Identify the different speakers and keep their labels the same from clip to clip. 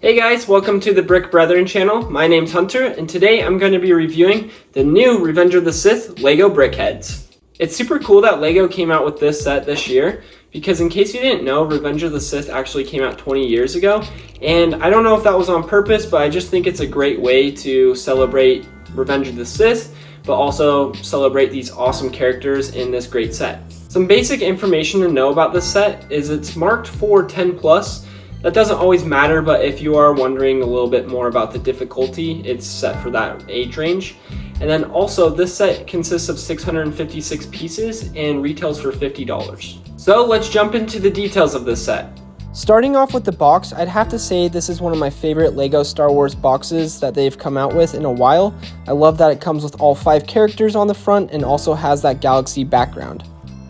Speaker 1: Hey guys, welcome to the Brick Brethren channel. My name's Hunter, and today I'm going to be reviewing the new Revenge of the Sith LEGO BrickHeadz. It's super cool that LEGO came out with this set this year, because in case you didn't know, Revenge of the Sith actually came out 20 years ago, and I don't know if that was on purpose, but I just think it's a great way to celebrate Revenge of the Sith, but also celebrate these awesome characters in this great set. Some basic information to know about this set is it's marked for 10+. That doesn't always matter, but if you are wondering a little bit more about the difficulty, it's set for that age range. And then also, this set consists of 656 pieces and retails for $50. So let's jump into the details of this set.
Speaker 2: Starting off with the box, I'd have to say this is one of my favorite LEGO Star Wars boxes that they've come out with in a while. I love that it comes with all 5 characters on the front and also has that galaxy background.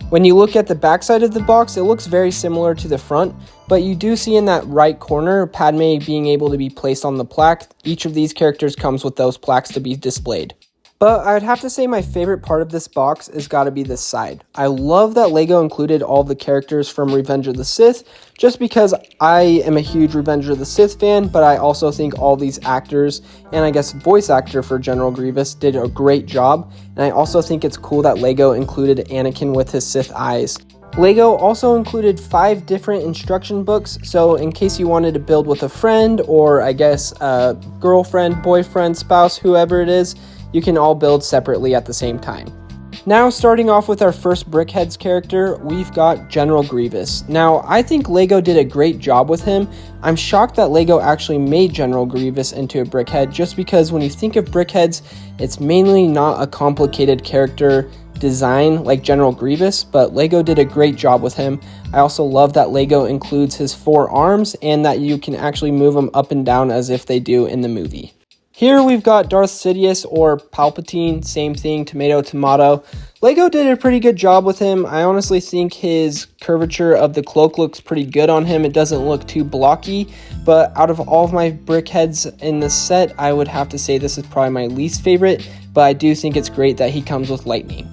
Speaker 2: When you look at the backside of the box, it looks very similar to the front, but you do see in that right corner Padmé being able to be placed on the plaque. Each of these characters comes with those plaques to be displayed. But I'd have to say my favorite part of this box has got to be this side. I love that LEGO included all the characters from Revenge of the Sith, just because I am a huge Revenge of the Sith fan, but I also think all these actors, and I guess voice actor for General Grievous, did a great job, and I also think it's cool that LEGO included Anakin with his Sith eyes. LEGO also included 5 different instruction books, so in case you wanted to build with a friend, or I guess a girlfriend, boyfriend, spouse, whoever it is, you can all build separately at the same time. Now, starting off with our first BrickHeadz character, we've got General Grievous. Now, I think LEGO did a great job with him. I'm shocked that LEGO actually made General Grievous into a BrickHead, just because when you think of BrickHeadz, it's mainly not a complicated character design like General Grievous, but LEGO did a great job with him. I also love that LEGO includes his 4 arms and that you can actually move them up and down as if they do in the movie. Here we've got Darth Sidious, or Palpatine, same thing, tomato, tomato. LEGO did a pretty good job with him. I honestly think his curvature of the cloak looks pretty good on him. It doesn't look too blocky, but out of all of my BrickHeadz in this set, I would have to say this is probably my least favorite, but I do think it's great that he comes with lightning.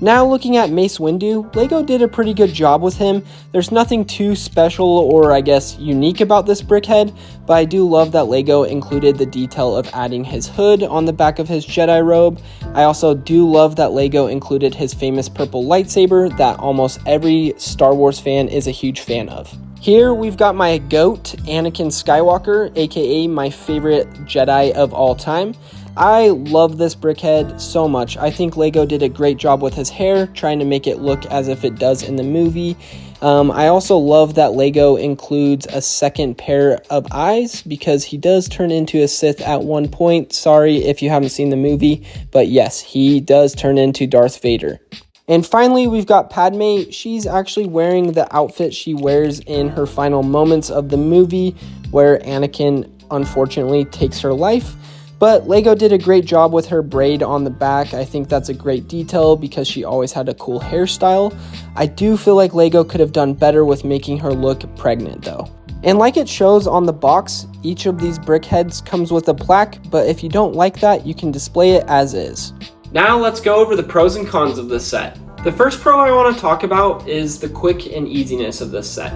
Speaker 2: Now looking at Mace Windu, LEGO did a pretty good job with him. There's nothing too special or I guess unique about this BrickHead, but I do love that LEGO included the detail of adding his hood on the back of his Jedi robe. I also do love that LEGO included his famous purple lightsaber that almost every Star Wars fan is a huge fan of. Here we've got my GOAT, Anakin Skywalker, aka my favorite Jedi of all time. I love this BrickHead so much. I think LEGO did a great job with his hair, trying to make it look as if it does in the movie. I also love that LEGO includes a second pair of eyes, because he does turn into a Sith at one point. Sorry if you haven't seen the movie, but yes, he does turn into Darth Vader. And finally, we've got Padmé. She's actually wearing the outfit she wears in her final moments of the movie, where Anakin unfortunately takes her life. But LEGO did a great job with her braid on the back. I think that's a great detail because she always had a cool hairstyle. I do feel like LEGO could have done better with making her look pregnant though. And like it shows on the box, each of these BrickHeadz comes with a plaque, but if you don't like that, you can display it as is.
Speaker 1: Now let's go over the pros and cons of this set. The first pro I want to talk about is the quick and easiness of this set.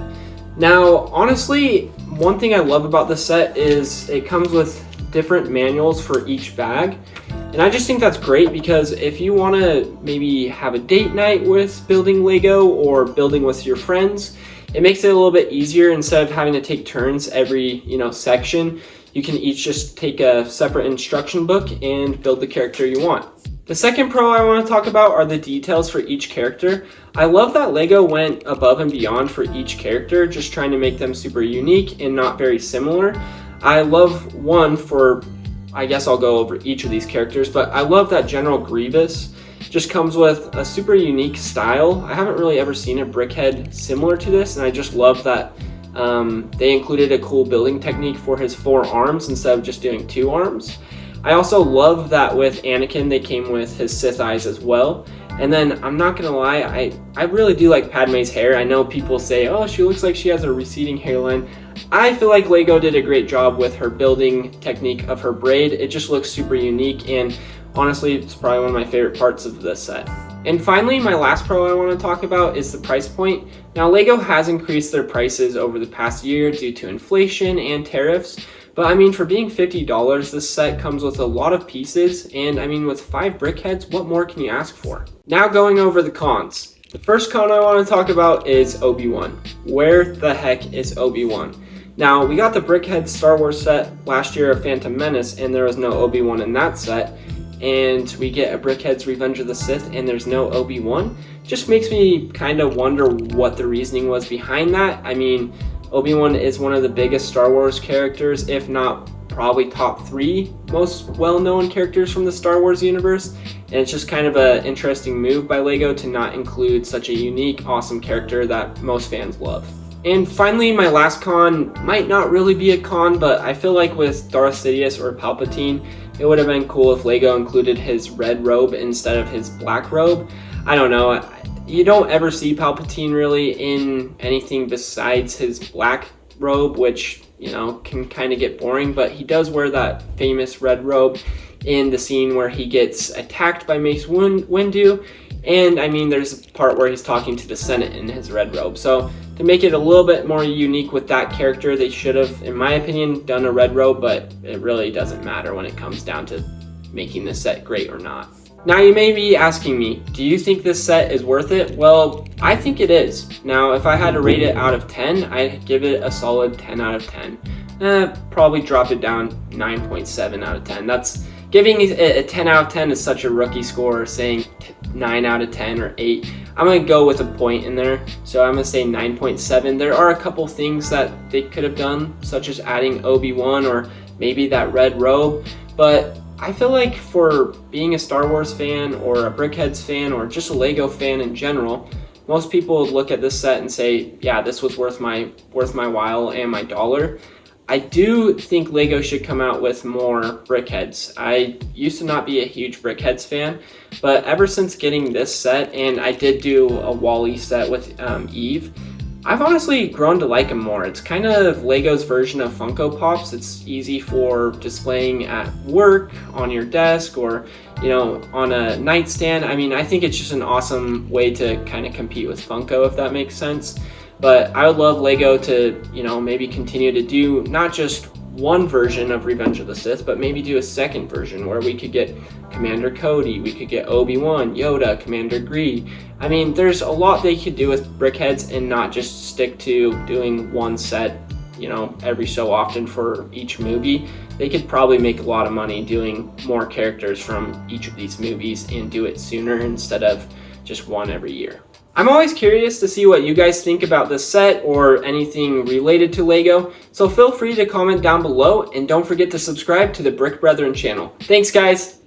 Speaker 1: Now, honestly, one thing I love about this set is it comes with different manuals for each bag, and I just think that's great, because if you want to maybe have a date night with building LEGO or building with your friends, it makes it a little bit easier. Instead of having to take turns every section, you can each just take a separate instruction book and build the character you want. The second pro I want to talk about are the details for each character. I love that LEGO went above and beyond for each character, just trying to make them super unique and not very similar. I love one for, I guess I'll go over each of these characters, but I love that General Grievous just comes with a super unique style. I haven't really ever seen a BrickHead similar to this, and I just love that they included a cool building technique for his 4 arms instead of just doing 2 arms. I also love that with Anakin they came with his Sith eyes as well. And then I'm not gonna lie, I really do like Padmé's hair. I know people say, oh, she looks like she has a receding hairline. I feel like LEGO did a great job with her building technique of her braid. It just looks super unique, and honestly, it's probably one of my favorite parts of this set. And finally, my last pro I want to talk about is the price point. Now, LEGO has increased their prices over the past year due to inflation and tariffs, but I mean, for being $50, this set comes with a lot of pieces, and I mean, with 5 BrickHeadz, what more can you ask for? Now going over the cons. The first con I want to talk about is Obi-Wan. Where the heck is Obi-Wan? Now, we got the BrickHeadz Star Wars set last year of Phantom Menace, and there was no Obi-Wan in that set. And we get a BrickHeadz Revenge of the Sith, and there's no Obi-Wan. Just makes me kind of wonder what the reasoning was behind that. I mean, Obi-Wan is one of the biggest Star Wars characters, if not probably top 3 most well-known characters from the Star Wars universe. And it's just kind of an interesting move by LEGO to not include such a unique, awesome character that most fans love. And finally, my last con might not really be a con, but I feel like with Darth Sidious or Palpatine, it would have been cool if LEGO included his red robe instead of his black robe. I don't know, you don't ever see Palpatine really in anything besides his black robe, which, you know, can kind of get boring, but he does wear that famous red robe in the scene where he gets attacked by Mace Windu. And I mean, there's a part where he's talking to the Senate in his red robe. So to make it a little bit more unique with that character, they should have, in my opinion, done a red robe, but it really doesn't matter when it comes down to making this set great or not. Now you may be asking me, do you think this set is worth it? Well, I think it is. Now, if I had to rate it out of 10, I'd give it a solid 10 out of 10. Probably drop it down 9.7 out of 10. That's giving it a 10 out of 10 is such a rookie score, saying 9 out of 10 or 8. I'm going to go with a point in there, so I'm going to say 9.7. There are a couple things that they could have done, such as adding Obi-Wan or maybe that red robe, but I feel like for being a Star Wars fan or a BrickHeadz fan or just a LEGO fan in general, most people would look at this set and say, yeah, this was worth my while and my dollar. I do think LEGO should come out with more BrickHeadz. I used to not be a huge BrickHeadz fan, but ever since getting this set, and I did do a Wall-E set with Eve, I've honestly grown to like them more. It's kind of LEGO's version of Funko Pops. It's easy for displaying at work, on your desk, or, you know, on a nightstand. I mean, I think it's just an awesome way to kind of compete with Funko, if that makes sense. But I would love LEGO to, you know, maybe continue to do not just one version of Revenge of the Sith, but maybe do a second version where we could get Commander Cody, we could get Obi-Wan, Yoda, Commander Gree. I mean, there's a lot they could do with BrickHeadz and not just stick to doing one set, you know, every so often for each movie. They could probably make a lot of money doing more characters from each of these movies and do it sooner instead of just one every year. I'm always curious to see what you guys think about this set or anything related to LEGO, so feel free to comment down below and don't forget to subscribe to the Brick Brethren channel. Thanks guys!